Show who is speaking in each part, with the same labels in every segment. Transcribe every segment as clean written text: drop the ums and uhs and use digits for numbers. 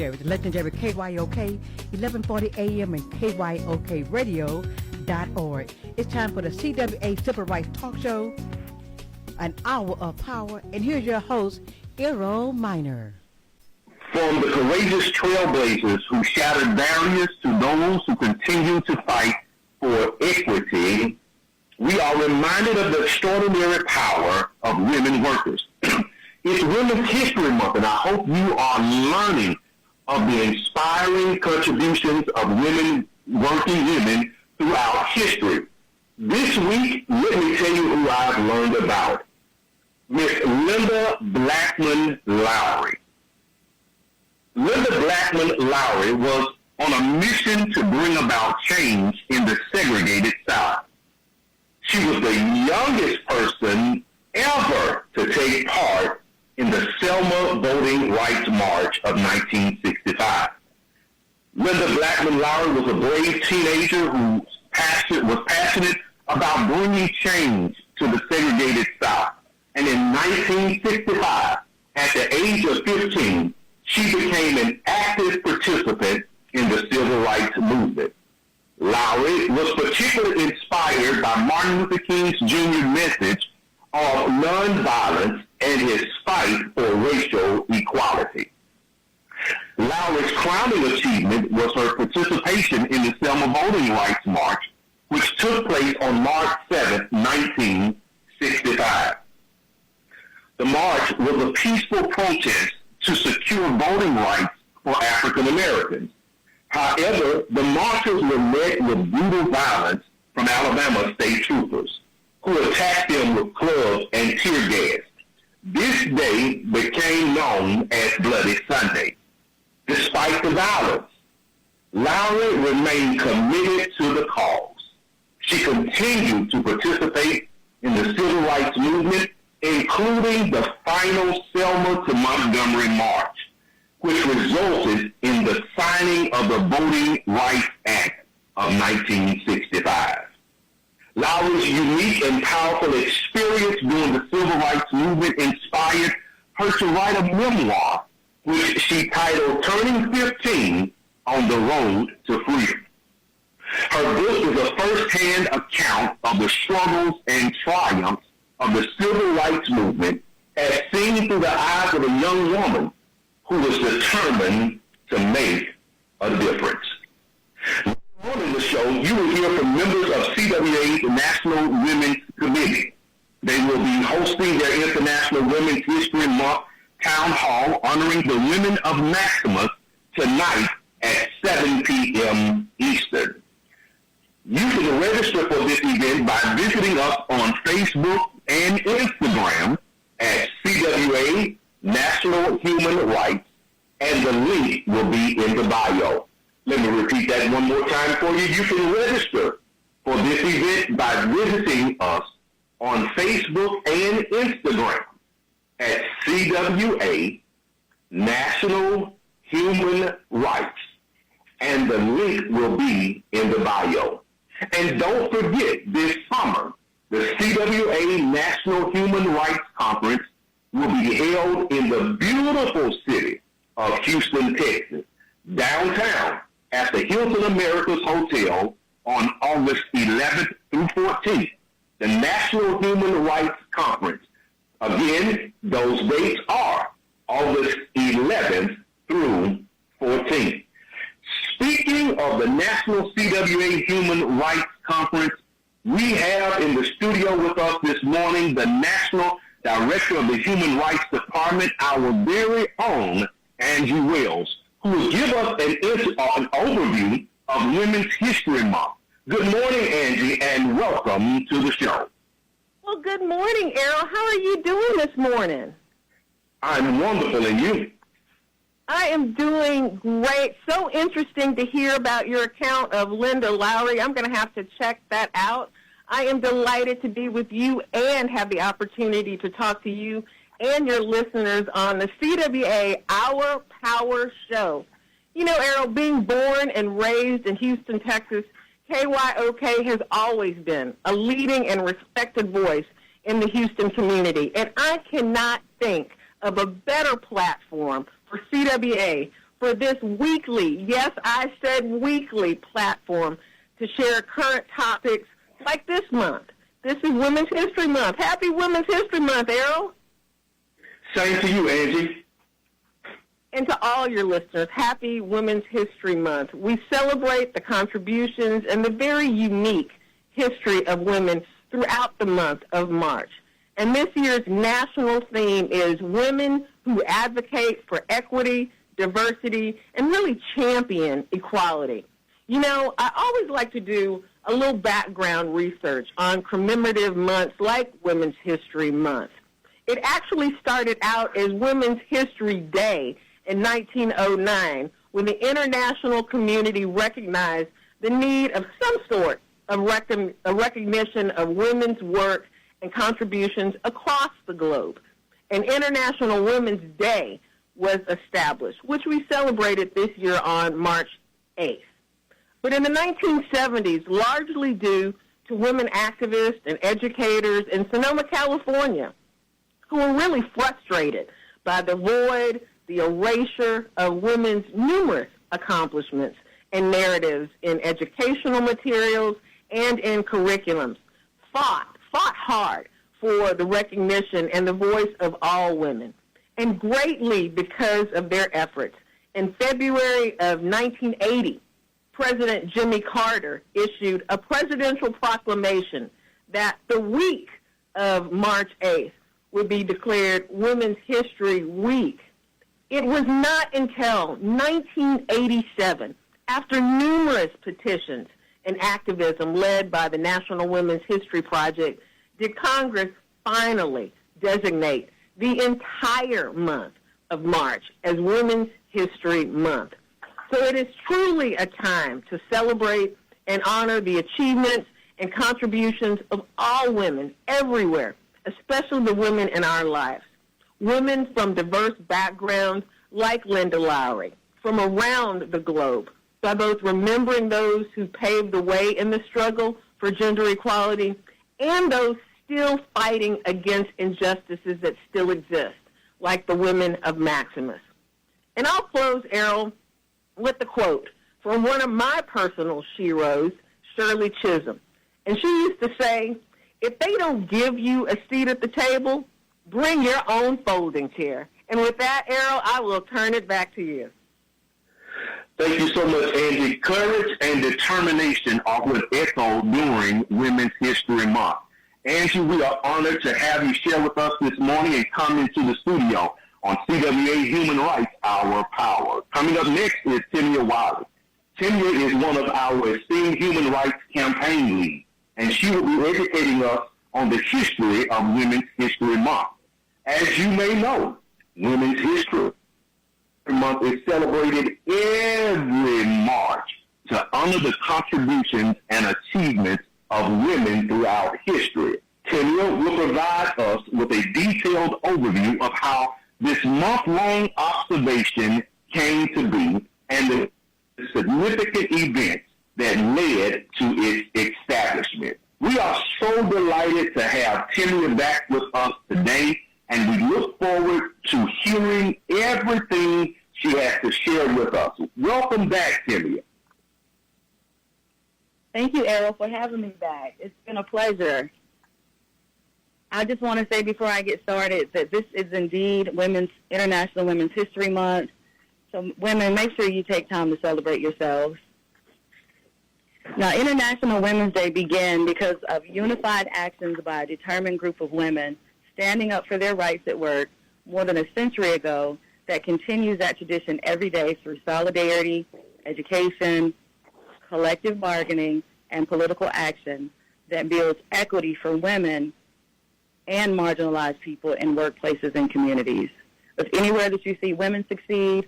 Speaker 1: legendary, the legendary KYOK, 1140 AM and KYOKradio.org. It's time for the CWA Civil Rights Talk Show, an hour of power. And here's your host, Errol Minor.
Speaker 2: From the courageous trailblazers who shattered barriers to those who continue to fight for equity, we are reminded of the extraordinary power of women workers. It's Women's History Month, and I hope you are learning of the inspiring contributions of working women throughout history. This week, let me tell you who I've learned about. Miss Linda Blackman Lowry. Linda Blackman Lowry was on a mission to bring about change in the segregated South. She was the youngest person ever to take part in the Selma Voting Rights March of 1965. Linda Blackman Lowry was a brave teenager who was passionate about bringing change to the segregated South. And in 1965, at the age of 15, she became an active participant in the civil rights movement. Lowry was particularly inspired by Martin Luther King Jr.'s message of nonviolence and his fight for racial equality. Lowry's crowning achievement was her participation in the Selma Voting Rights March, which took place on March 7, 1965. The march was a peaceful protest to secure voting rights for African Americans. However, the marchers were met with brutal violence from Alabama state troopers, who attacked them with clubs and tear gas. This day became known as Bloody Sunday. Despite the violence, Lowry remained committed to the cause. She continued to participate in the civil rights movement, including the final Selma to Montgomery March, which resulted in the signing of the Voting Rights Act of 1965. Lowry's unique and powerful experience during the civil rights movement inspired her to write a memoir, which she titled Turning 15 on the Road to Freedom. Her book is a first-hand account of the struggles and triumphs of the civil rights movement as seen through the eyes of a young woman who was determined to make a difference. On in the show, you will hear from members of CWA's National Women's Committee. They will be hosting their International Women's History Month Town Hall honoring the women of Maximus tonight at 7 p.m. Eastern. You can register for this event by visiting us on Facebook and Instagram at CWA National Human Rights, and the link will be in the bio. Let me repeat that one more time for you. You can register for this event by visiting us on Facebook and Instagram at CWA National Human Rights, and the link will be in the bio. And don't forget, this summer, the CWA National Human Rights Conference will be held in the beautiful city of Houston, Texas, downtown at the Hilton Americas Hotel on August 11th through 14th, the National Human Rights Conference. Again, those dates are August 11th through 14th. Speaking of the National CWA Human Rights Conference, we have in the studio with us this morning the National Director of the Human Rights Department, our very own Angie Wells, who will give us an overview of Women's History Month. Good morning, Angie, and welcome to the show.
Speaker 3: Well, good morning, Errol. How are you doing this morning?
Speaker 2: I'm wonderful, and you?
Speaker 3: I am doing great. So interesting to hear about your account of Linda Lowry. I'm going to have to check that out. I am delighted to be with you and have the opportunity to talk to you and your listeners on the CWA Our Power Show. You know, Errol, being born and raised in Houston, Texas, KYOK has always been a leading and respected voice in the Houston community. And I cannot think of a better platform for CWA for this weekly, yes, I said weekly platform to share current topics like this month. This is Women's History Month. Happy Women's History Month, Errol.
Speaker 2: Same to you, Angie.
Speaker 3: And to all your listeners, happy Women's History Month. We celebrate the contributions and the very unique history of women throughout the month of March. And this year's national theme is Women Who Advocate for Equity, Diversity, and really champion equality. You know, I always like to do a little background research on commemorative months like Women's History Month. It actually started out as Women's History Day in 1909 when the international community recognized the need of some sort of recognition of women's work and contributions across the globe. An International Women's Day was established, which we celebrated this year on March 8th. But in the 1970s, largely due to women activists and educators in Sonoma, California, who were really frustrated by the void, the erasure of women's numerous accomplishments and narratives in educational materials and in curriculums, fought hard for the recognition and the voice of all women. And greatly because of their efforts, in February of 1980, President Jimmy Carter issued a presidential proclamation that the week of March 8th would be declared Women's History Week. It was not until 1987, after numerous petitions and activism led by the National Women's History Project, did Congress finally designate the entire month of March as Women's History Month. So it is truly a time to celebrate and honor the achievements and contributions of all women everywhere, especially the women in our lives. Women from diverse backgrounds like Linda Lowry from around the globe, by both remembering those who paved the way in the struggle for gender equality and those still fighting against injustices that still exist, like the women of Maximus. And I'll close, Errol, with the quote from one of my personal sheroes, Shirley Chisholm. And she used to say, if they don't give you a seat at the table, bring your own folding chair. And with that, Errol, I will turn it back to you.
Speaker 2: Thank you so much, Angie. Courage and determination are what echo during Women's History Month. Angie, we are honored to have you share with us this morning and come into the studio on CWA Human Rights, Our Power. Coming up next is Timia Wiley. Timia is one of our esteemed human rights campaign leads, and she will be educating us on the history of Women's History Month. As you may know, Women's History Month is celebrated every March to honor the contributions and achievements of women throughout history. Timia will provide us with a detailed overview of how this month-long observation came to be and the significant events that led to its establishment. We are so delighted to have Timia back with us today, and we look forward to hearing everything she has to share with us. Welcome back, Timia.
Speaker 4: Thank you, Errol, for having me back. It's been a pleasure. I just want to say before I get started that this is indeed International Women's History Month. So women, make sure you take time to celebrate yourselves. Now, International Women's Day began because of unified actions by a determined group of women standing up for their rights at work more than a century ago that continues that tradition every day through solidarity, education, collective bargaining, and political action that builds equity for women and marginalized people in workplaces and communities. If anywhere that you see women succeed,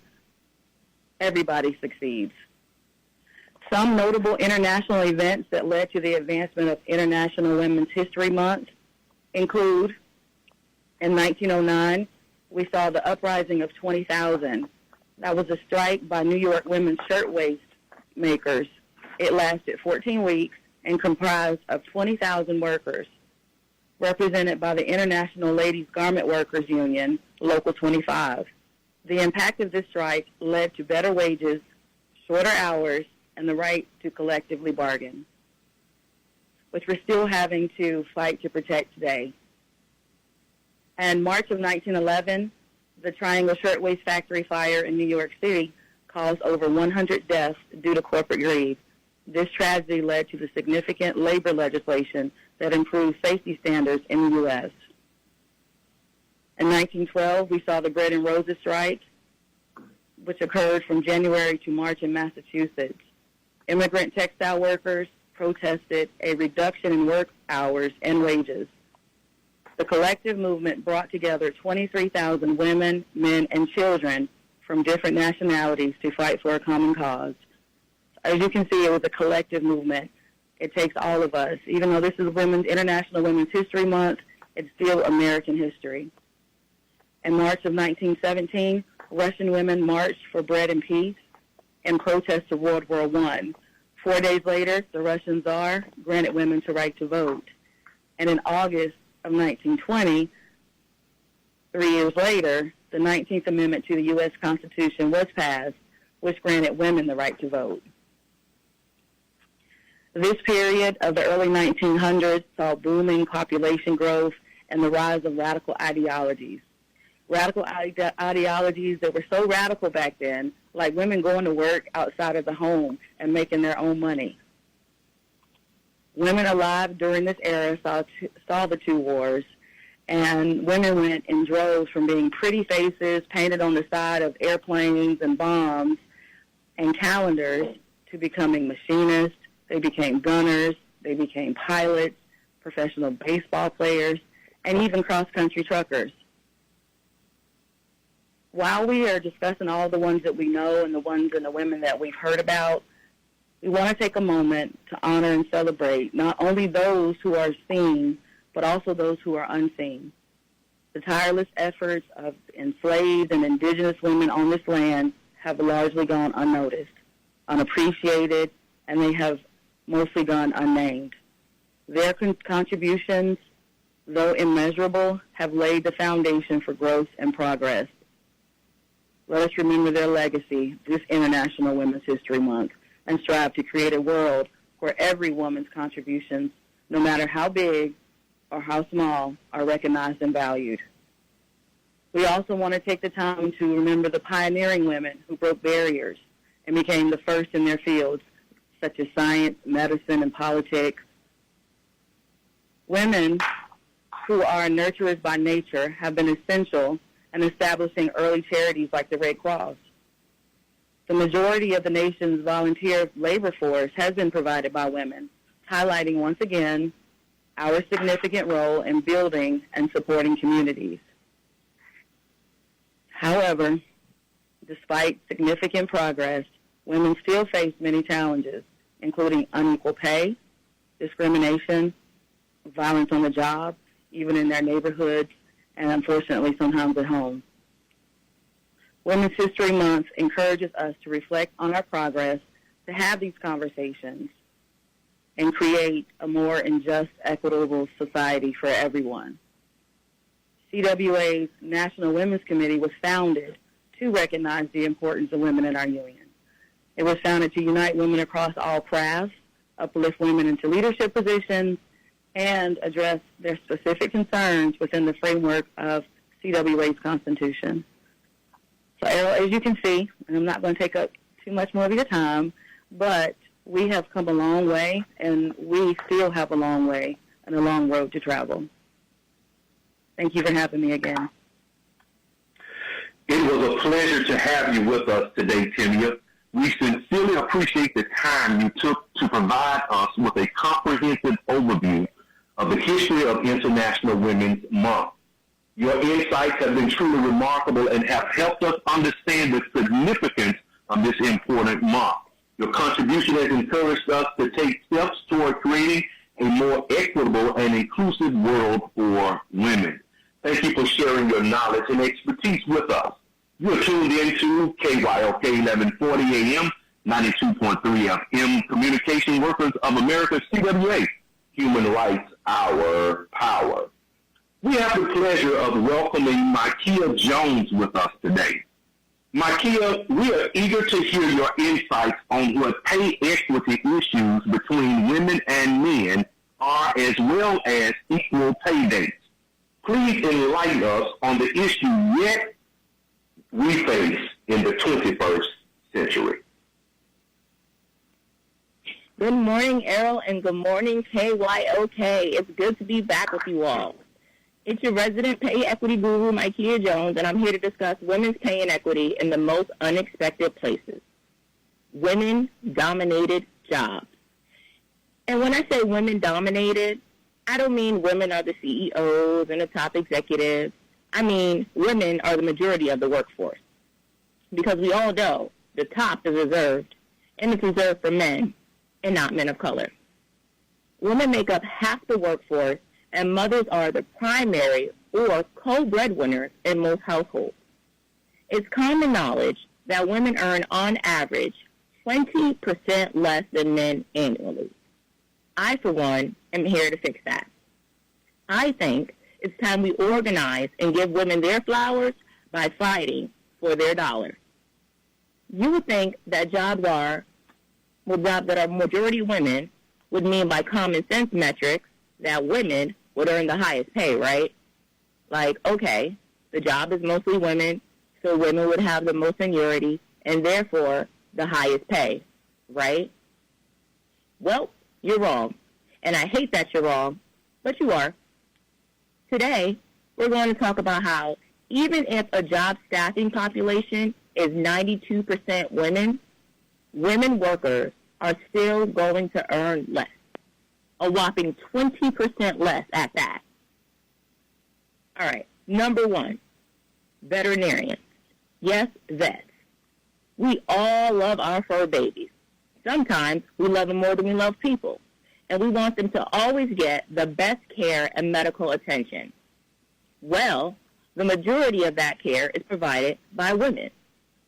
Speaker 4: everybody succeeds. Some notable international events that led to the advancement of International Women's History Month include, in 1909, we saw the uprising of 20,000. That was a strike by New York women's shirtwaist makers. It lasted 14 weeks and comprised of 20,000 workers, represented by the International Ladies Garment Workers Union, Local 25. The impact of this strike led to better wages, shorter hours, and the right to collectively bargain, which we're still having to fight to protect today. In March of 1911, the Triangle Shirtwaist Factory fire in New York City caused over 100 deaths due to corporate greed. This tragedy led to the significant labor legislation that improved safety standards in the U.S. In 1912, we saw the Bread and Roses strike, which occurred from January to March in Massachusetts. Immigrant textile workers protested a reduction in work hours and wages. The collective movement brought together 23,000 women, men, and children from different nationalities to fight for a common cause. As you can see, it was a collective movement. It takes all of us. Even though this is International Women's History Month, it's still American history. In March of 1917, Russian women marched for bread and peace in protest of World War I. 4 days later, the Russian Tsar granted women the right to vote. And in August of 1920, 3 years later, the 19th Amendment to the U.S. Constitution was passed, which granted women the right to vote. This period of the early 1900s saw booming population growth and the rise of radical ideologies. Radical ideologies that were so radical back then, like women going to work outside of the home and making their own money. Women alive during this era saw the two wars, and women went in droves from being pretty faces painted on the side of airplanes and bombs and calendars to becoming machinists. They became gunners, they became pilots, professional baseball players, and even cross-country truckers. While we are discussing all the ones that we know and the ones and the women that we've heard about, we want to take a moment to honor and celebrate not only those who are seen, but also those who are unseen. The tireless efforts of enslaved and indigenous women on this land have largely gone unnoticed, unappreciated, and they have mostly gone unnamed. Their contributions, though immeasurable, have laid the foundation for growth and progress. Let us remember their legacy this International Women's History Month and strive to create a world where every woman's contributions, no matter how big or how small, are recognized and valued. We also want to take the time to remember the pioneering women who broke barriers and became the first in their fields, such as science, medicine, and politics. Women who are nurturers by nature have been essential in establishing early charities like the Red Cross. The majority of the nation's volunteer labor force has been provided by women, highlighting once again our significant role in building and supporting communities. However, despite significant progress, women still face many challenges, including unequal pay, discrimination, violence on the job, even in their neighborhoods, and unfortunately sometimes at home. Women's History Month encourages us to reflect on our progress, to have these conversations, and create a more just, equitable society for everyone. CWA's National Women's Committee was founded to recognize the importance of women in our union. It was founded to unite women across all crafts, uplift women into leadership positions, and address their specific concerns within the framework of CWA's Constitution. So, Errol, as you can see, and I'm not going to take up too much more of your time, but we have come a long way, and we still have a long way and a long road to travel. Thank you for having me again.
Speaker 2: It was a pleasure to have you with us today, Timia. We sincerely appreciate the time you took to provide us with a comprehensive overview of the history of International Women's Month. Your insights have been truly remarkable and have helped us understand the significance of this important month. Your contribution has encouraged us to take steps toward creating a more equitable and inclusive world for women. Thank you for sharing your knowledge and expertise with us. You're tuned into KYOK 1140 AM, 92.3 FM, Communication Workers of America, CWA, Human Rights, Our Power. We have the pleasure of welcoming Micaiah Jones with us today. Makia, we are eager to hear your insights on what pay equity issues between women and men are, as well as equal pay dates. Please enlighten us on the issue yet we face in the 21st century.
Speaker 4: Good morning, Errol, and good morning, KYOK. It's good to be back with you all. It's your resident pay equity guru, Makia Jones, and I'm here to discuss women's pay inequity in the most unexpected places. Women-dominated jobs. And when I say women-dominated, I don't mean women are the CEOs and the top executives. I mean women are the majority of the workforce. Because we all know the top is reserved, and it's reserved for men and not men of color. Women make up half the workforce, and mothers are the primary or co-breadwinners in most households. It's common knowledge that women earn, on average, 20% less than men annually. I, for one, am here to fix that. I think it's time we organize and give women their flowers by fighting for their dollar. You would think that jobs that are majority women would mean by common sense metrics that women would earn the highest pay, right? Like, okay, the job is mostly women, so women would have the most seniority and therefore the highest pay, right? Well, you're wrong. And I hate that you're wrong, but you are. Today, we're going to talk about how even if a job staffing population is 92% women, women workers are still going to earn less. A whopping 20% less at that. All right, number one, veterinarians. Yes, vets. We all love our fur babies. Sometimes we love them more than we love people, and we want them to always get the best care and medical attention. Well, the majority of that care is provided by women.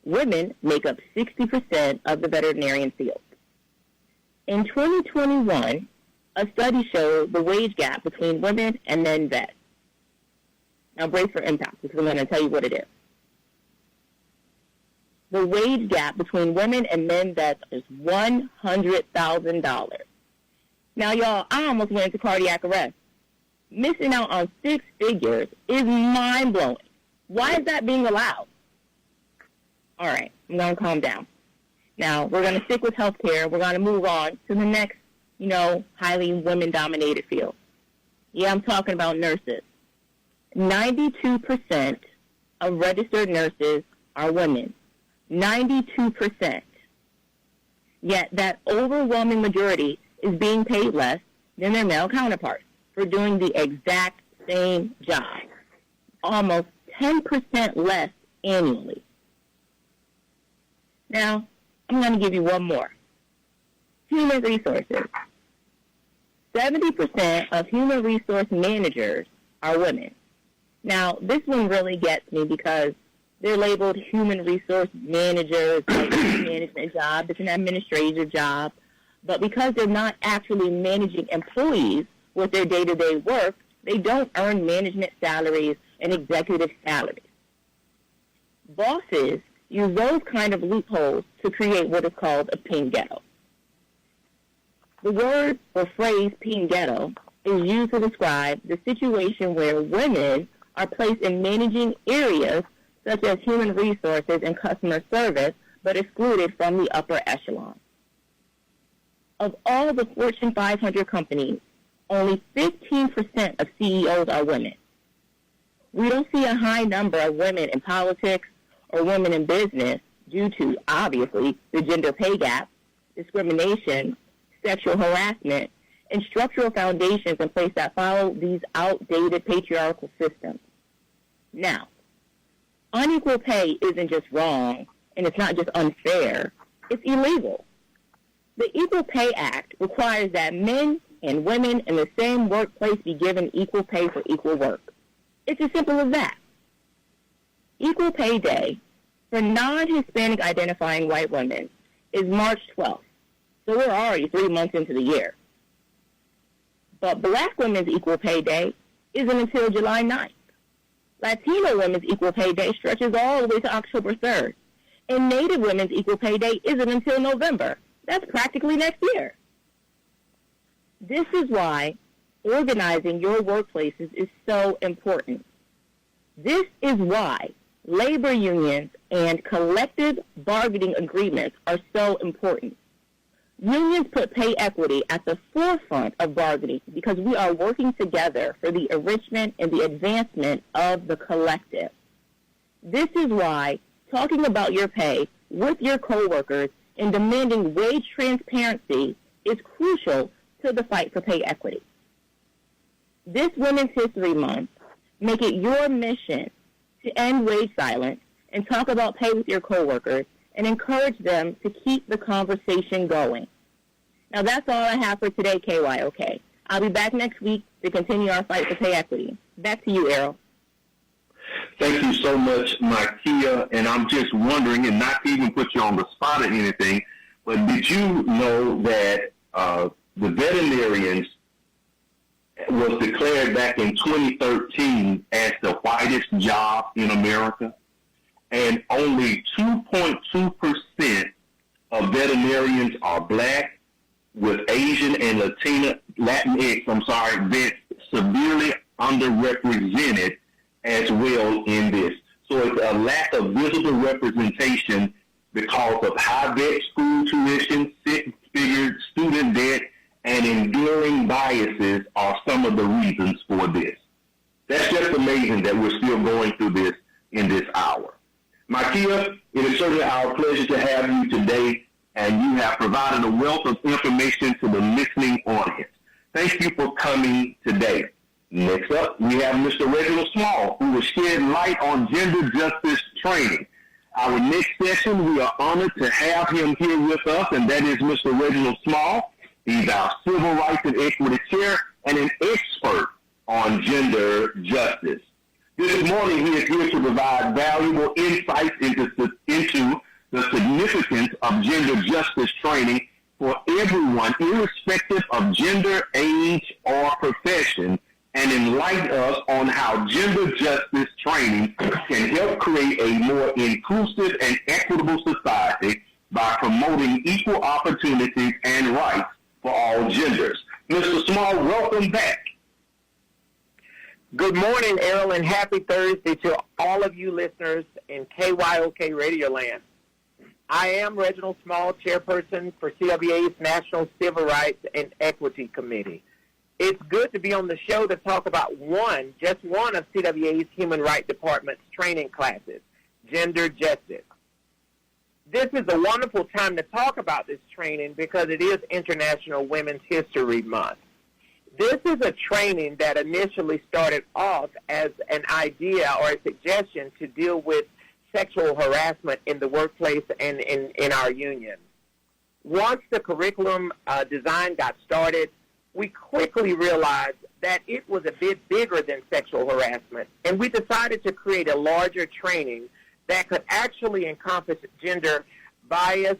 Speaker 4: Women make up 60% of the veterinarian field. In 2021, a study showed the wage gap between women and men vets. Now brace for impact because I'm going to tell you what it is. The wage gap between women and men vets is $100,000. Now, y'all, I almost went into cardiac arrest. Missing out on 6 figures is mind-blowing. Why is that being allowed? All right, I'm going to calm down. Now, we're going to stick with healthcare. We're going to move on to the next, highly women-dominated field. Yeah, I'm talking about nurses. 92% of registered nurses are women. 92%. Yet that overwhelming majority is being paid less than their male counterparts for doing the exact same job. Almost 10% less annually. Now, I'm going to give you one more. Human resources. 70% of human resource managers are women. Now, this one really gets me because they're labeled human resource managers, like it's a management job, it's an administrative job. But because they're not actually managing employees with their day-to-day work, they don't earn management salaries and executive salaries. Bosses use those kind of loopholes to create what is called a pink ghetto. The word or phrase pink ghetto is used to describe the situation where women are placed in managing areas such as human resources and customer service, but excluded from the upper echelon. Of all the Fortune 500 companies, only 15% of CEOs are women. We don't see a high number of women in politics or women in business due to, obviously, the gender pay gap, discrimination, sexual harassment, and structural foundations in place that follow these outdated patriarchal systems. Now, unequal pay isn't just wrong, and it's not just unfair, it's illegal. The Equal Pay Act requires that men and women in the same workplace be given equal pay for equal work. It's as simple as that. Equal Pay Day for non-Hispanic identifying white women is March 12th, so we're already 3 months into the year. But Black women's Equal Pay Day isn't until July 9th. Latino women's Equal Pay Day stretches all the way to October 3rd, And Native Women's Equal Pay Day isn't until November. That's practically next year. This is why organizing your workplaces is so important. This is why labor unions and collective bargaining agreements are so important. Unions put pay equity at the forefront of bargaining because we are working together for the enrichment and the advancement of the collective. This is why talking about your pay with your coworkers and demanding wage transparency is crucial to the fight for pay equity. This Women's History Month, make it your mission to end wage silence and talk about pay with your coworkers and encourage them to keep the conversation going. Now, that's all I have for today, KYOK. I'll be back next week to continue our fight for pay equity. Back to you, Errol.
Speaker 2: Thank you so much, Micaiah. And I'm just wondering, and not to even put you on the spot or anything, but did you know that the veterinarians was declared back in 2013 as the whitest job in America? And only 2.2% of veterinarians are black, with Asian and Latinx vets severely underrepresented as well in this. So it's a lack of visible representation because of high vet school tuition, six-figure student debt, and enduring biases are some of the reasons for this. That's just amazing that we're still going through this in this hour. Micaiah, it is certainly our pleasure to have you today, and you have provided a wealth of information to the listening audience. Thank you for coming today. Next up, we have Mr. Reginald Small, who will shed light on gender justice training. Our next session, we are honored to have him here with us, and that is Mr. Reginald Small. He's our Civil Rights and Equity Chair and an expert on gender justice. This morning, he is here to provide valuable insights into the significance of gender justice training for everyone, irrespective of gender, age, or profession, and enlighten us on how gender justice training can help create a more inclusive and equitable society by promoting equal opportunities and rights for all genders. Mr. Small, welcome back.
Speaker 5: Good morning, Errol, and happy Thursday to all of you listeners in KYOK Radio Land. I am Reginald Small, chairperson for CWA's National Civil Rights and Equity Committee. It's good to be on the show to talk about just one of CWA's Human Rights Department's training classes, Gender Justice. This is a wonderful time to talk about this training because it is International Women's History Month. This is a training that initially started off as an idea or a suggestion to deal with sexual harassment in the workplace and in our union. Once the curriculum design got started, we quickly realized that it was a bit bigger than sexual harassment, and we decided to create a larger training that could actually encompass gender bias,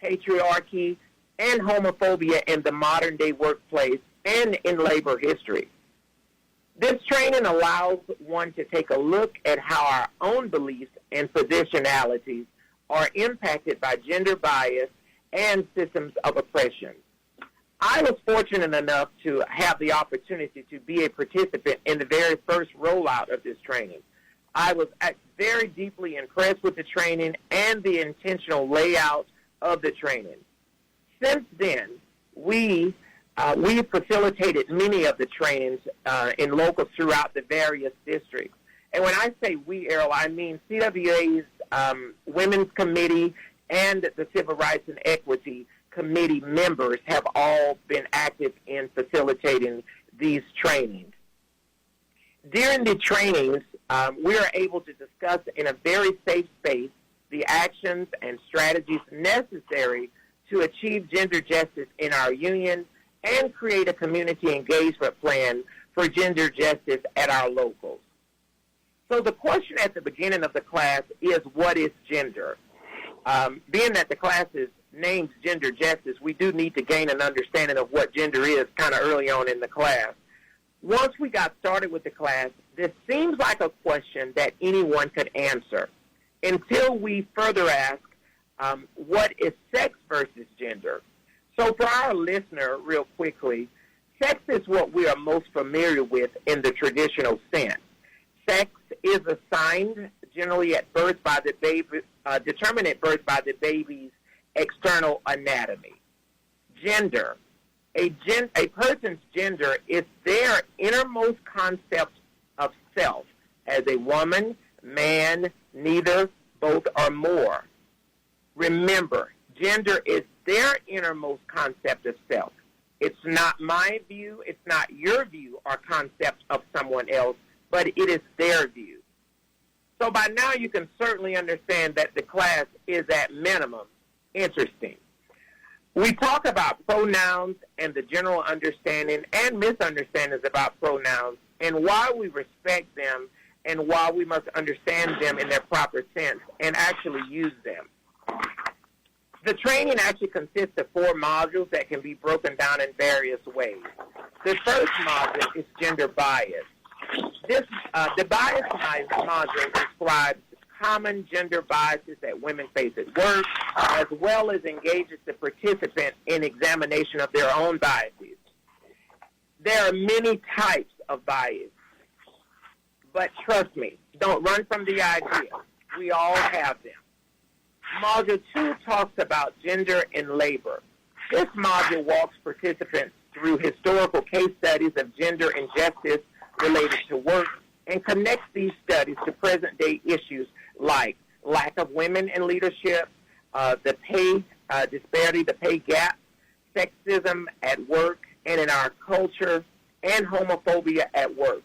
Speaker 5: patriarchy, and homophobia in the modern-day workplace and in labor history. This training allows one to take a look at how our own beliefs and positionalities are impacted by gender bias and systems of oppression. I was fortunate enough to have the opportunity to be a participant in the very first rollout of this training. I was very deeply impressed with the training and the intentional layout of the training. Since then, we facilitated many of the trainings in locals throughout the various districts. And when I say we, Errol, I mean CWA's Women's Committee and the Civil Rights and Equity Committee members have all been active in facilitating these trainings. During the trainings, we are able to discuss in a very safe space the actions and strategies necessary to achieve gender justice in our union and create a community engagement plan for gender justice at our locals. So the question at the beginning of the class is, what is gender? Being that the class is named Gender Justice, we do need to gain an understanding of what gender is kind of early on in the class. Once we got started with the class, this seems like a question that anyone could answer. until we further ask, what is sex versus gender? So for our listener, real quickly, sex is what we are most familiar with in the traditional sense. Sex is assigned generally at birth by the baby, determined at birth by the baby's external anatomy. Gender. A person's gender is their innermost concept of self as a woman, man, neither, both, or more. Remember, gender is their innermost concept of self. It's not my view, it's not your view or concept of someone else, but it is their view. So by now you can certainly understand that the class is at minimum interesting. We talk about pronouns and the general understanding and misunderstandings about pronouns and why we respect them and why we must understand them in their proper sense and actually use them. The training actually consists of 4 modules that can be broken down in various ways. The first module is gender bias. The bias module describes common gender biases that women face at work, as well as engages the participant in examination of their own biases. There are many types of bias, but trust me, don't run from the idea. We all have them. Module 2 talks about gender in labor. This module walks participants through historical case studies of gender injustice related to work and connects these studies to present-day issues like lack of women in leadership, the pay disparity, the pay gap, sexism at work and in our culture, and homophobia at work.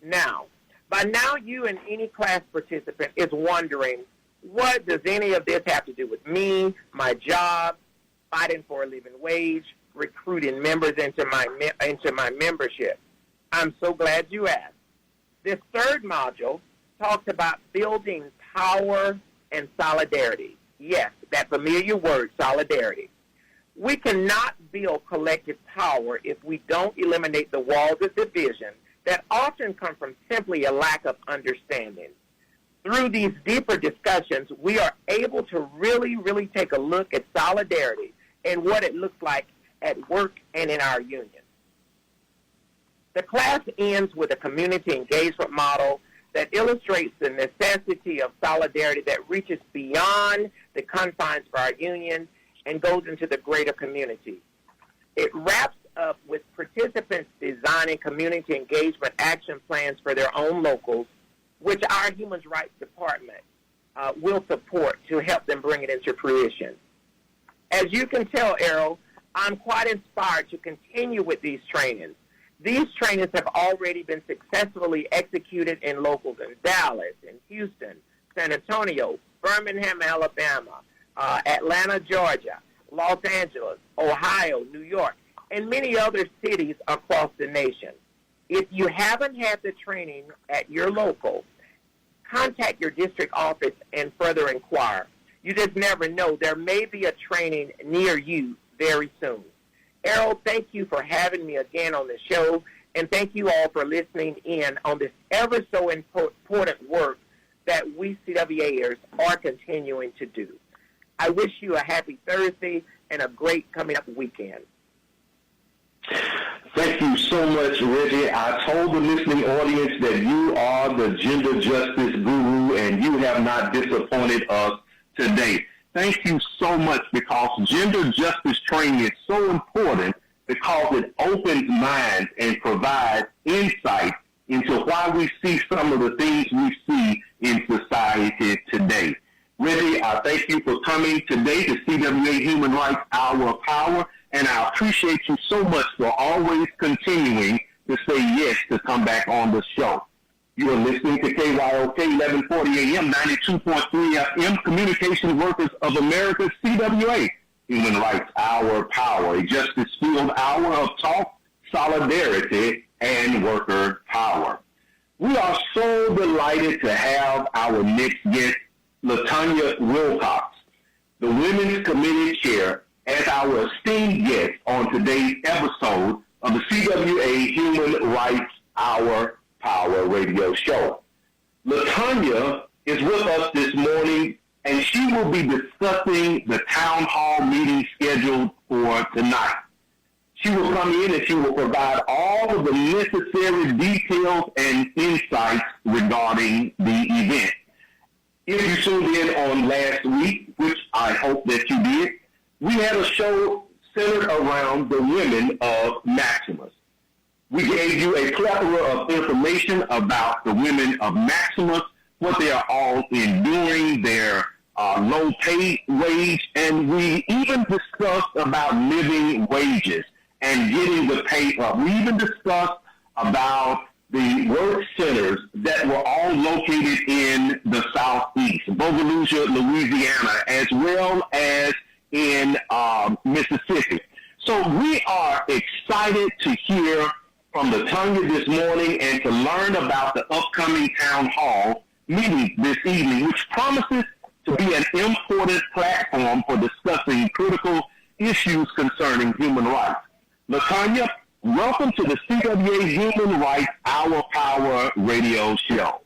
Speaker 5: Now, by now you and any class participant is wondering, what does any of this have to do with me, my job, fighting for a living wage, recruiting members into my membership? I'm so glad you asked. This third module talks about building power and solidarity. Yes, that familiar word, solidarity. We cannot build collective power if we don't eliminate the walls of division that often come from simply a lack of understanding. Through these deeper discussions, we are able to really take a look at solidarity and what it looks like at work and in our union. The class ends with a community engagement model that illustrates the necessity of solidarity that reaches beyond the confines of our union and goes into the greater community. It wraps up with participants designing community engagement action plans for their own locals, which our Human Rights Department will support to help them bring it into fruition. As you can tell, Errol, I'm quite inspired to continue with these trainings. These trainings have already been successfully executed in locals in Dallas, in Houston, San Antonio, Birmingham, Alabama, Atlanta, Georgia, Los Angeles, Ohio, New York, and many other cities across the nation. If you haven't had the training at your local, contact your district office and further inquire. You just never know. There may be a training near you very soon. Errol, thank you for having me again on the show, and thank you all for listening in on this ever so important work that we CWAers are continuing to do. I wish you a happy Thursday and a great coming up weekend.
Speaker 2: Thank you so much, Reggie. I told the listening audience that you are the gender justice guru, and you have not disappointed us today. Thank you so much, because gender justice training is so important because it opens minds and provides insight into why we see some of the things we see in society today. Reggie, I thank you for coming today to CWA Human Rights Hour of Power, and I appreciate you so much for always continuing to say yes to come back on the show. You are listening to KYOK 1140 AM, 92.3 FM, Communication Workers of America, CWA, Human Rights Hour of Power, a justice-filled hour of talk, solidarity, and worker power. We are so delighted to have our next guest, LaTonya Wilcox, the Women's Committee Chair, as our esteemed guest on today's episode of the CWA Human Rights Hour Power radio show. LaTonya is with us this morning, and she will be discussing the town hall meeting scheduled for tonight. She will come in and she will provide all of the necessary details and insights regarding the event. If you tuned in on last week, which I hope that you did, we had a show centered around the women of Maximus. We gave you a plethora of information about the women of Maximus, what they are all enduring, their low pay wage, and we even discussed about living wages and getting the pay up. We even discussed about the work centers that were all located in the Southeast, Bogalusa, Louisiana, as well as in Mississippi. So we are excited to hear from LaTonya this morning and to learn about the upcoming town hall meeting this evening, which promises to be an important platform for discussing critical issues concerning human rights. LaTonya, welcome to the CWA Human Rights Our Power radio show.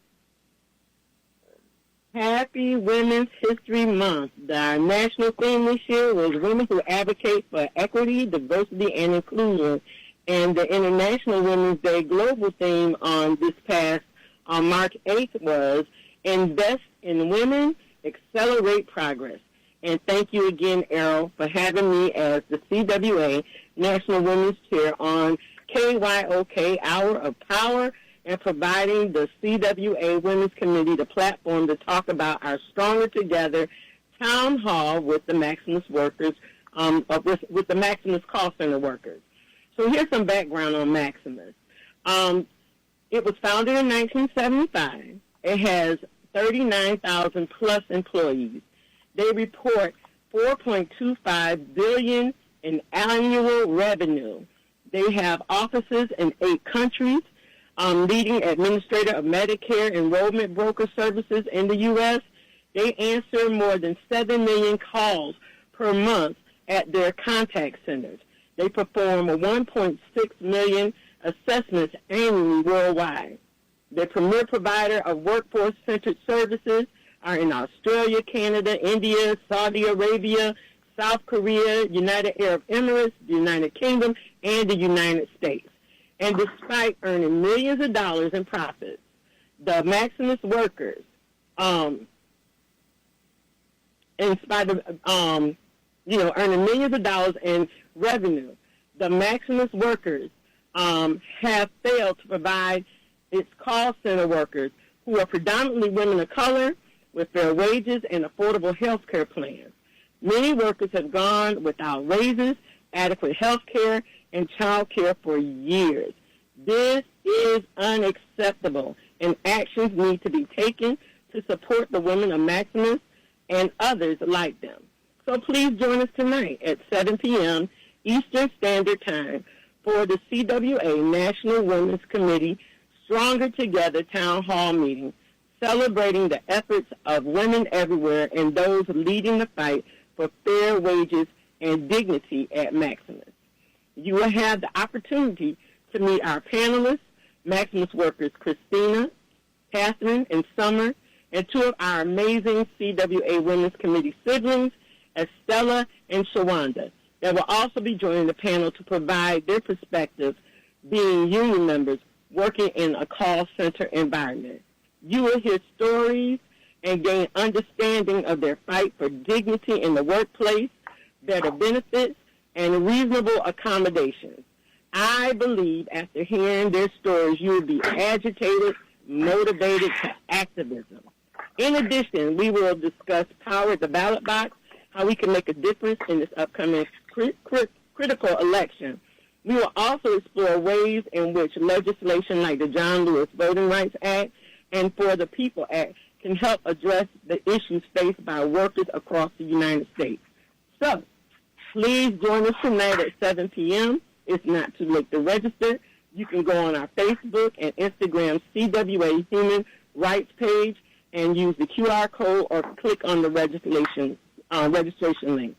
Speaker 6: Happy Women's History Month. Our national theme this year was Women Who Advocate for Equity, Diversity, and Inclusion. And the International Women's Day global theme on this past March 8th was Invest in Women, Accelerate Progress. And thank you again, Errol, for having me as the CWA National Women's Chair on KYOK Hour of Power and providing the CWA Women's Committee the platform to talk about our Stronger Together town hall with the Maximus workers, with the Maximus call center workers. So here's some background on Maximus. It was founded in 1975. It has 39,000 plus employees. They report $4.25 billion in annual revenue. They have offices in 8 countries, leading administrator of Medicare enrollment broker services in the U.S. They answer more than 7 million calls per month at their contact centers. They perform 1.6 million assessments annually worldwide. The premier provider of workforce-centered services are in Australia, Canada, India, Saudi Arabia, South Korea, United Arab Emirates, the United Kingdom, and the United States. And despite earning millions of dollars in profits, the Maximus workers, in spite of, earning millions of dollars in revenue, the Maximus workers have failed to provide its call center workers, who are predominantly women of color, with fair wages and affordable health care plans. Many workers have gone without raises, adequate health care, and child care for years. This is unacceptable, and actions need to be taken to support the women of Maximus and others like them. So please join us tonight at 7 p.m. Eastern Standard Time for the CWA National Women's Committee Stronger Together Town Hall meeting, celebrating the efforts of women everywhere and those leading the fight for fair wages and dignity at Maximus. You will have the opportunity to meet our panelists, Maximus workers Christina, Catherine, and Summer, and 2 of our amazing CWA Women's Committee siblings, Estella and Shawanda, that will also be joining the panel to provide their perspectives, being union members working in a call center environment. You will hear stories and gain understanding of their fight for dignity in the workplace, better benefits, and reasonable accommodations. I believe after hearing their stories, you will be agitated, motivated to activism. In addition, we will discuss power at the ballot box, how we can make a difference in this upcoming critical election. We will also explore ways in which legislation like the John Lewis Voting Rights Act and For the People Act can help address the issues faced by workers across the United States. So, please join us tonight at 7 p.m. It's not too late to register. You can go on our Facebook and Instagram CWA Human Rights page and use the QR code or click on the registration link.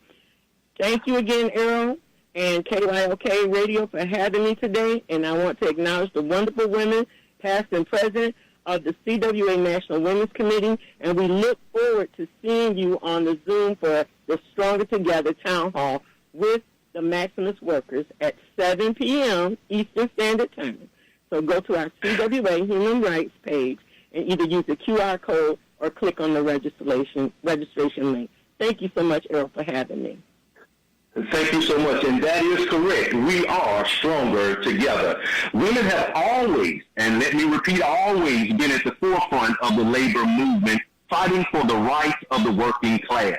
Speaker 6: Thank you again, Errol and KYOK Radio for having me today, and I want to acknowledge the wonderful women, past and present, of the CWA National Women's Committee, and we look forward to seeing you on the Zoom for the Stronger Together Town Hall with the Maximus workers at 7 p.m. Eastern Standard Time. So go to our CWA Human Rights page and either use the QR code or click on the registration link. Thank you so much, Errol, for having me.
Speaker 2: Thank you so much, and that is correct. We are stronger together. Women have always, and let me repeat, always been at the forefront of the labor movement, fighting for the rights of the working class.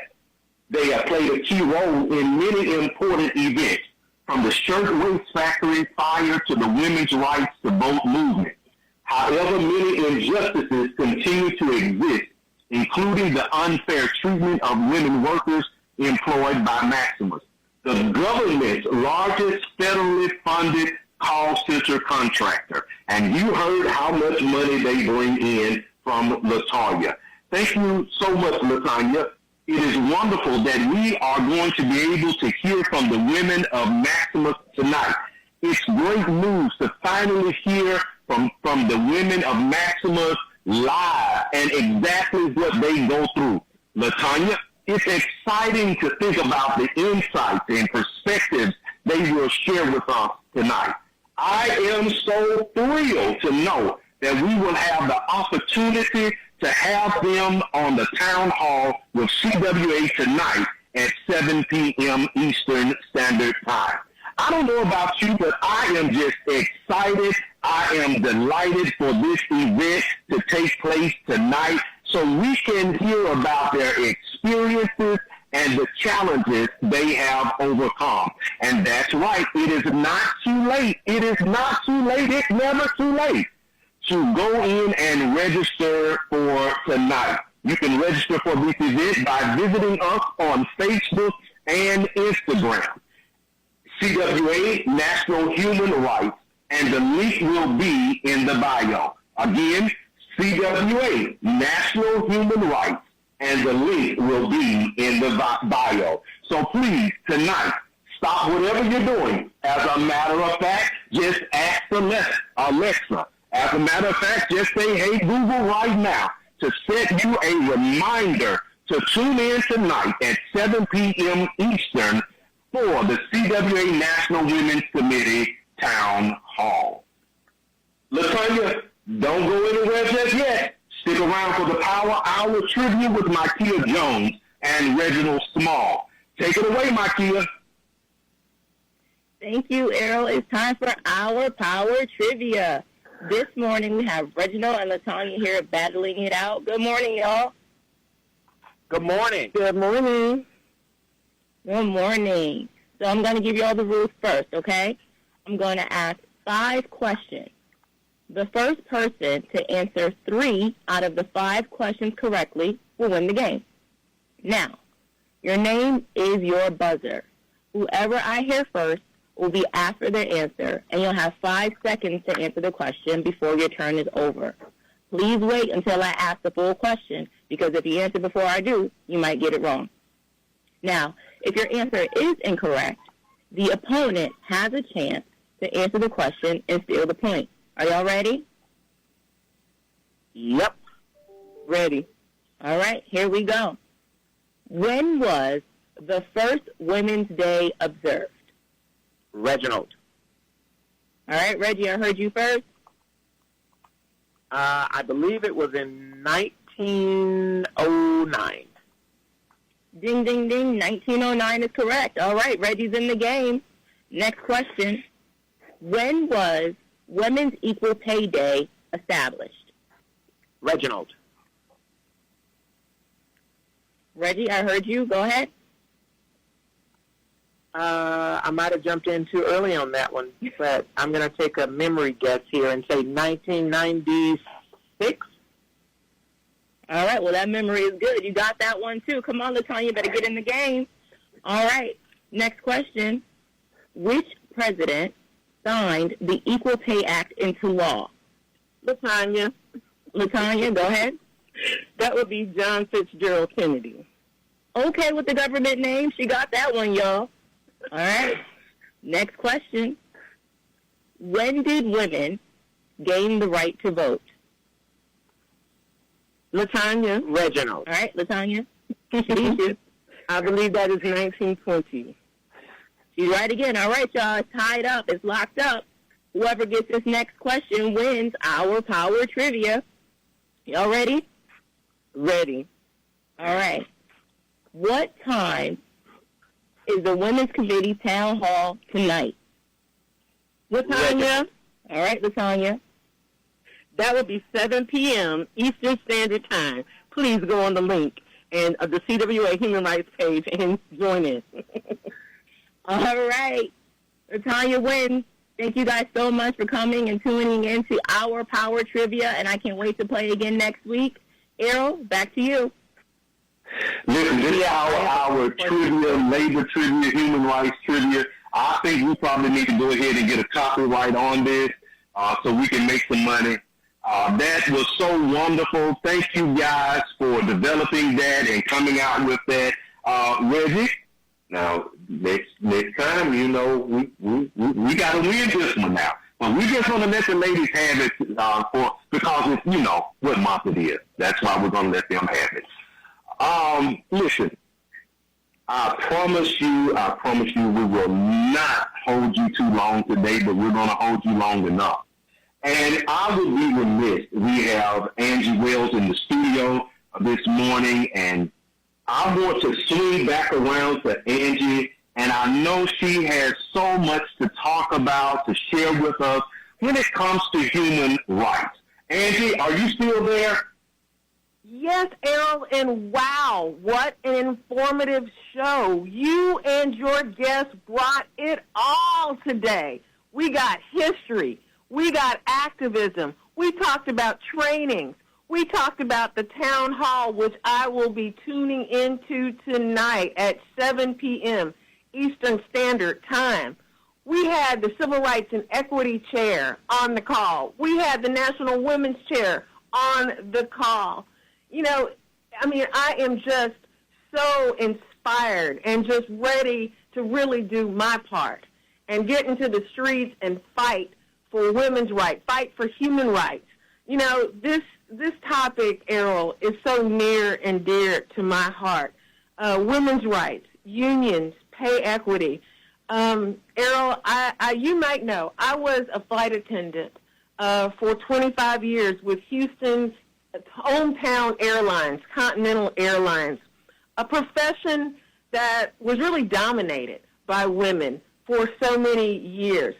Speaker 2: They have played a key role in many important events, from the shirtwaist factory fire to the women's rights to vote movement. However, many injustices continue to exist, including the unfair treatment of women workers employed by Maximus, the government's largest federally funded call center contractor. And you heard how much money they bring in from LaTanya. Thank you so much, LaTanya. It is wonderful that we are going to be able to hear from the women of Maximus tonight. It's great news to finally hear from the women of Maximus live and exactly what they go through. LaTanya, it's exciting to think about the insights and perspectives they will share with us tonight. I am so thrilled to know that we will have the opportunity to have them on the town hall with CWA tonight at 7 p.m. Eastern Standard Time. I don't know about you, but I am just excited. I am delighted for this event to take place tonight so we can hear about their experiences and the challenges they have overcome. And that's right. It is not too late. It is not too late. It's never too late to go in and register for tonight. You can register for this event by visiting us on Facebook and Instagram. CWA National Human Rights, and the link will be in the bio. Again, CWA National Human Rights, and the link will be in the bio. So please, tonight, stop whatever you're doing. As a matter of fact, just ask Alexa. As a matter of fact, just say, hey, Google right now to set you a reminder to tune in tonight at 7 p.m. Eastern for the CWA National Women's Committee Town Hall. LaTanya, don't go anywhere just yet. Stick around for the Power Hour trivia with Micaiah Jones and Reginald Small. Take it away, Micaiah.
Speaker 4: Thank you, Errol. It's time for our Power Trivia. This morning we have Reginald and LaTanya here battling it out. Good morning, y'all.
Speaker 5: Good morning.
Speaker 6: Good morning.
Speaker 4: Good morning. So I'm going to give you all the rules first, okay? I'm going to ask 5 questions. The first person to answer 3 out of the 5 questions correctly will win the game. Now, your name is your buzzer. Whoever I hear first will be after their answer, and you'll have 5 seconds to answer the question before your turn is over. Please wait until I ask the full question, because if you answer before I do, you might get it wrong. Now, if your answer is incorrect, the opponent has a chance to answer the question and steal the point. Are y'all ready?
Speaker 5: Yep.
Speaker 4: Ready. All right, here we go. When was the first Women's Day observed?
Speaker 5: Reginald.
Speaker 4: All right, Reggie, I heard you first.
Speaker 5: I believe it was in 1909.
Speaker 4: Ding, ding, ding. 1909 is correct. All right, Reggie's in the game. Next question. When was Women's Equal Pay Day established?
Speaker 5: Reginald.
Speaker 4: Reggie, I heard you. Go ahead.
Speaker 5: I might have jumped in too early on that one, but I'm going to take a memory guess here and say 1996.
Speaker 4: All right, well, that memory is good. You got that one, too. Come on, LaTanya, you better get in the game. All right, next question. Which president signed the Equal Pay Act into law?
Speaker 6: LaTanya.
Speaker 4: LaTanya, go ahead.
Speaker 6: That would be John Fitzgerald Kennedy.
Speaker 4: Okay, with the government name, she got that one, y'all. All right, next question. When did women gain the right to vote?
Speaker 6: Latanya.
Speaker 5: Reginald.
Speaker 4: All right, Latanya.
Speaker 6: I believe that is 1920.
Speaker 4: She's right again. All right, y'all. It's tied up. It's locked up. Whoever gets this next question wins our power trivia. Y'all ready?
Speaker 6: Ready.
Speaker 4: All right. What time is the Women's Committee Town Hall tonight?
Speaker 6: Latanya,
Speaker 4: All right, Latanya.
Speaker 6: that will be 7 p.m. Eastern Standard Time. Please go on the link and the CWA Human Rights page and join in.
Speaker 4: All right. Latanya wins. Thank you guys so much for coming and tuning into our Power Trivia, and I can't wait to play again next week. Errol, back to you.
Speaker 2: Listen, this is our trivia, labor trivia, human rights trivia. I think we probably need to go ahead and get a copyright on this so we can make some money. That was so wonderful. Thank you guys for developing that and coming out with that. Reggie, now next time, you know, we got to win this one now. But we just want to let the ladies have it because it's, you know, what month it is. That's why we're going to let them have it. Listen, I promise you, we will not hold you too long today, but we're going to hold you long enough. And I would be remiss. We have Angie Wells in the studio this morning, and I want to swing back around to Angie, and I know she has so much to talk about, to share with us when it comes to human rights. Angie, are you still there?
Speaker 3: Yes, Errol, and wow, what an informative show. You and your guests brought it all today. We got history. We got activism. We talked about trainings. We talked about the town hall, which I will be tuning into tonight at 7 p.m. Eastern Standard Time. We had the Civil Rights and Equity Chair on the call. We had the National Women's Chair on the call. You know, I mean, I am just so inspired and just ready to really do my part and get into the streets and fight for women's rights, fight for human rights. You know, this topic, Errol, is so near and dear to my heart. Women's rights, unions, pay equity. Errol, you might know, I was a flight attendant for 25 years with Houston's hometown airlines, Continental Airlines, a profession that was really dominated by women for so many years.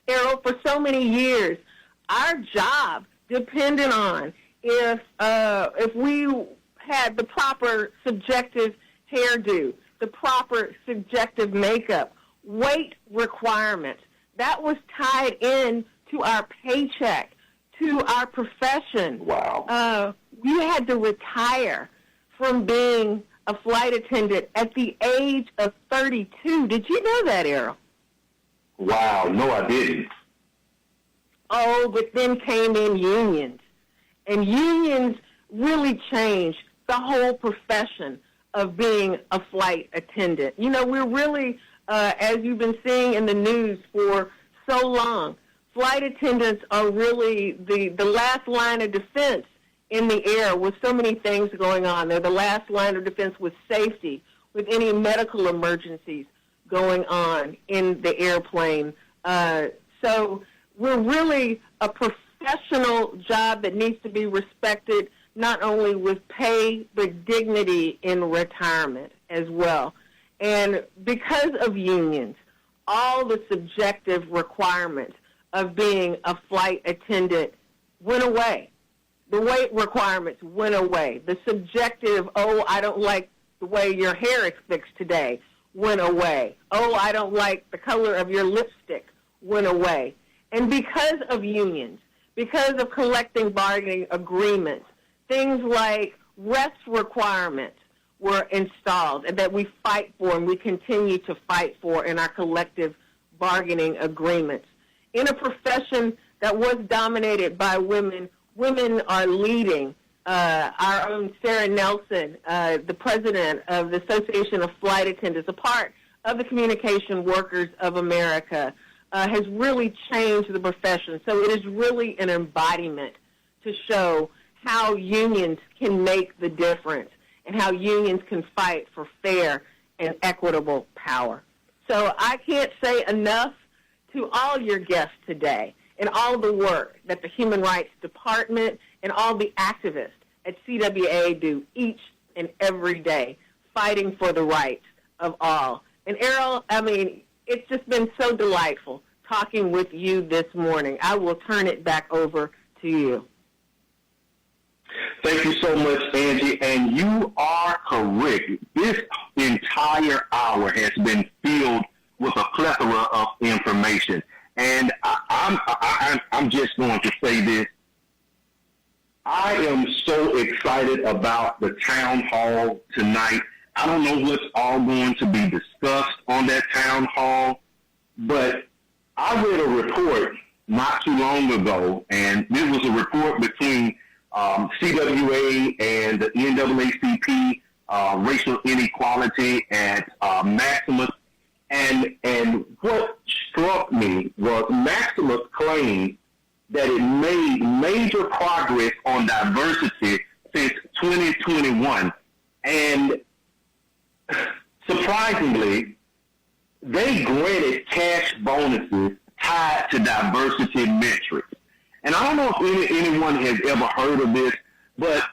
Speaker 3: Errol, for so many years, our job depended on if we had the proper subjective hairdo, the proper subjective makeup, weight requirements. That was tied in to our paycheck, to our profession.
Speaker 2: Wow.
Speaker 3: We had to retire from being a flight attendant at the age of 32. Did you know that, Errol?
Speaker 2: Wow. No, I didn't.
Speaker 3: Oh, but then came in unions. And unions really changed the whole profession of being a flight attendant. You know, we're really, as you've been seeing in the news for so long, flight attendants are really the last line of defense in the air with so many things going on. They're the last line of defense with safety, with any medical emergencies going on in the airplane. So we're really a professional job that needs to be respected, not only with pay, but dignity in retirement as well. And because of unions, all the subjective requirements of being a flight attendant went away. The weight requirements went away. The subjective, oh, I don't like the way your hair is fixed today, went away. Oh, I don't like the color of your lipstick, went away. And because of unions, because of collective bargaining agreements, things like rest requirements were installed and that we fight for and we continue to fight for in our collective bargaining agreements. In a profession that was dominated by women, women are leading. Our own Sarah Nelson, the president of the Association of Flight Attendants, a part of the Communication Workers of America, has really changed the profession. So it is really an embodiment to show how unions can make the difference and how unions can fight for fair and equitable power. So I can't say enough to all your guests today and all the work that the Human Rights Department and all the activists at CWA do each and every day, fighting for the rights of all. And Errol, I mean, it's just been so delightful talking with you this morning. I will turn it back over to you.
Speaker 2: Thank you so much, Angie. And you are correct. This entire hour has been filled with a plethora of information. And I'm just going to say this. I am so excited about the town hall tonight. I don't know what's all going to be discussed on that town hall, but I read a report not too long ago, and this was a report between CWA and the NAACP, racial inequality at Maximus. And what struck me was Maximus claimed that it made major progress on diversity since 2021. And surprisingly, they granted cash bonuses tied to diversity metrics. And I don't know if anyone has ever heard of this, but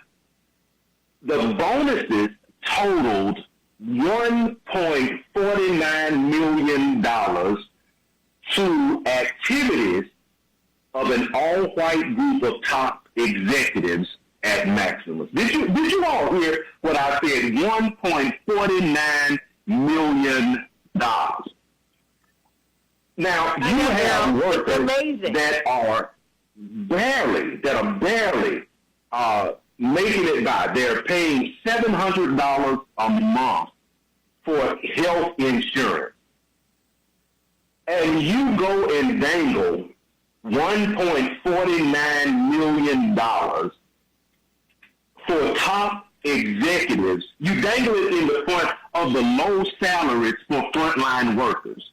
Speaker 2: the bonuses totaled $1.49 million to activities of an all-white group of top executives at Maximus. Did you all hear what I said? $1.49 million. Now, you have workers that are barely making it by. They're paying $700 a month for health insurance. And you go and dangle $1.49 million for top executives. You dangle it in the front of the low salaries for frontline workers.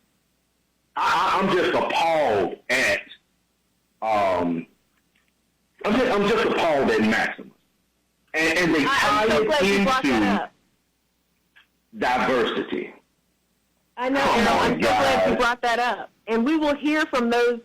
Speaker 2: I'm just appalled at I'm just appalled at Maximus. And they tie it into diversity.
Speaker 3: I know, Errol. I'm so glad you brought that up. And we will hear from those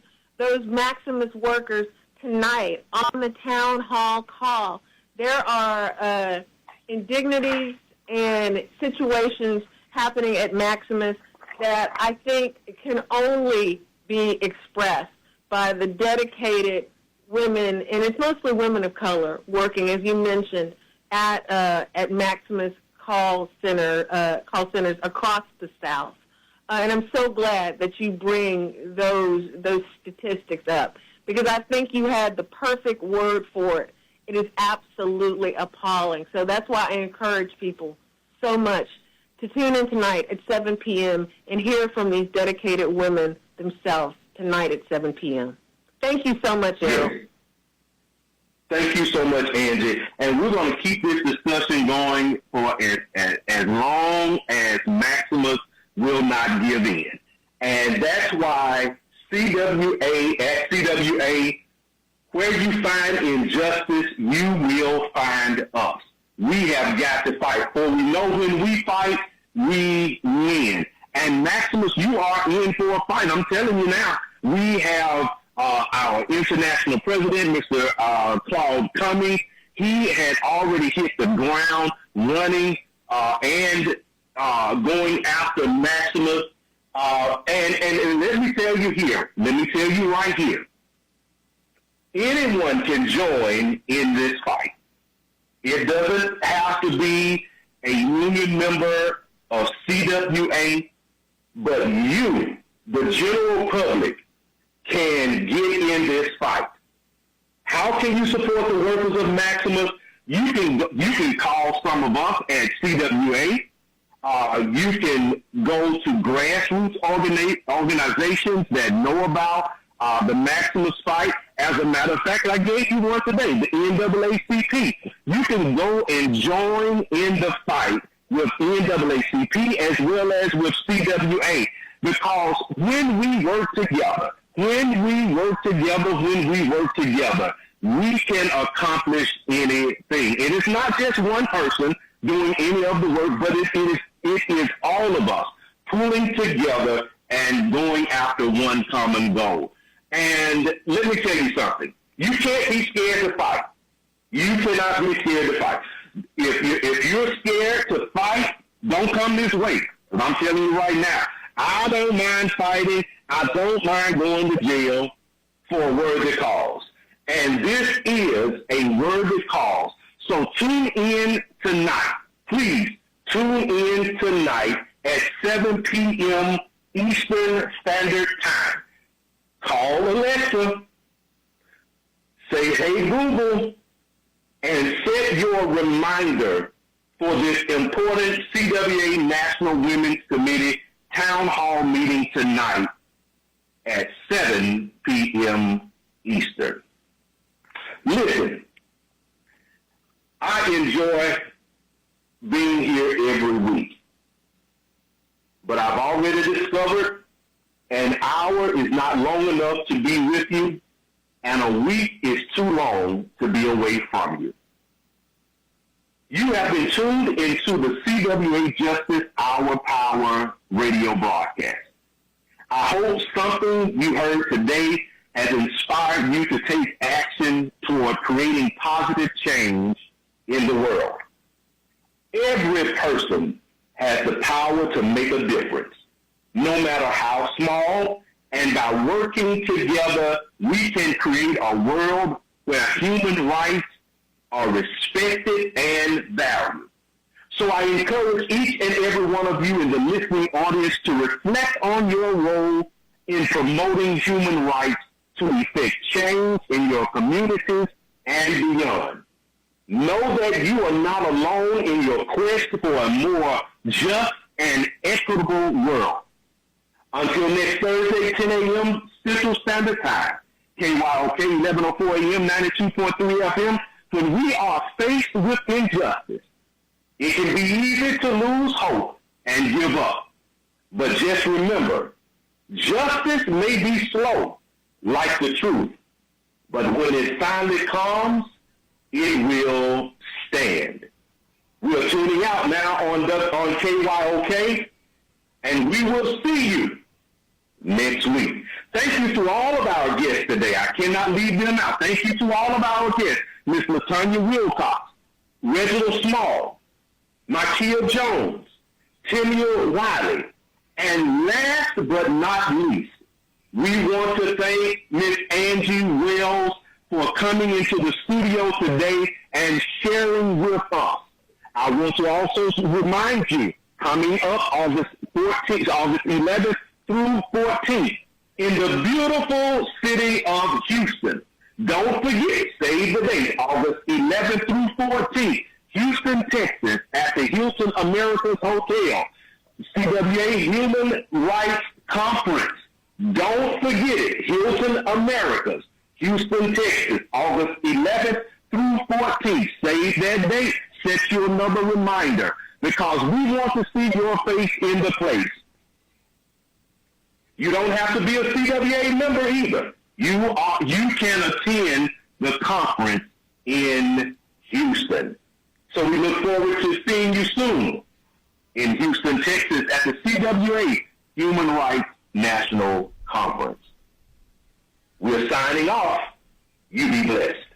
Speaker 3: Maximus workers tonight on the town hall call. There are indignities and situations happening at Maximus that I think can only be expressed by the dedicated women, and it's mostly women of color, working, as you mentioned, at Maximus call centers across the South. And I'm so glad that you bring those statistics up, because I think you had the perfect word for it. It is absolutely appalling. So that's why I encourage people so much to tune in tonight at 7 p.m. and hear from these dedicated women themselves tonight at 7 p.m. Thank you so much, Errol.
Speaker 2: Thank you so much, Angie. And we're going to keep this discussion going for as long as Maximus will not give in. And that's why CWA, where you find injustice, you will find us. We have got to fight, for we know when we fight, we win. And Maximus, you are in for a fight. I'm telling you now, we have our international president, Mr. Claude Cummings. He had already hit the ground running and going after Maximus. And let me tell you right here, anyone can join in this fight. It doesn't have to be a union member of CWA, but you, the general public, can get in this fight. How can you support the workers of Maximus? You can call some of us at CWA. You can go to grassroots organizations that know about the Maximus fight. As a matter of fact, I gave you one today, the NAACP. You can go and join in the fight with NAACP as well as with CWA, because when we work together, we can accomplish anything. It is not just one person doing any of the work, but it is all of us pulling together and going after one common goal. And let me tell you something. You can't be scared to fight. You cannot be scared to fight. If you're scared to fight, don't come this way. Because I'm telling you right now, I don't mind fighting. I don't mind going to jail for a worthy cause. And this is a worthy cause. So tune in tonight. Please tune in tonight at 7 p.m. Eastern Standard Time. Call Alexa, say, "Hey Google," and set your reminder for this important CWA National Women's Committee Town Hall meeting tonight at 7 p.m. Eastern. Listen, I enjoy being here every week, but I've already discovered an hour is not long enough to be with you, and a week is too long to be away from you. You have been tuned into the CWA Justice Our Power radio broadcast. I hope something you heard today has inspired you to take action toward creating positive change in the world. Every person has the power to make a difference, no matter how small, and by working together, we can create a world where human rights are respected and valued. So I encourage each and every one of you in the listening audience to reflect on your role in promoting human rights to effect change in your communities and beyond. Know that you are not alone in your quest for a more just and equitable world. Until next Thursday, 10 a.m. Central Standard Time, KYOK 1104 AM, 92.3 FM, when we are faced with injustice, it can be easy to lose hope and give up. But just remember, justice may be slow, like the truth, but when it finally comes, it will stand. We're tuning out now on KYOK, and we will see you next week. Thank you to all of our guests today. I cannot leave them out. Thank you to all of our guests, Ms. LaTonya Wilcox, Reginald Small, Makia Jones, Timia Wiley, and last but not least, we want to thank Ms. Angie Wells for coming into the studio today and sharing with us. I want to also remind you, coming up August 11th through 14th, in the beautiful city of Houston. Don't forget, save the date, August 11th through 14th, Houston, Texas, at the Hilton Americas Hotel, CWA Human Rights Conference. Don't forget it, Hilton Americas, Houston, Texas, August 11th through 14th. Save that date, set you another reminder, because we want to see your face in the place. You don't have to be a CWA member either. You can attend the conference in Houston. So we look forward to seeing you soon in Houston, Texas at the CWA Human Rights National Conference. We're signing off. You be blessed.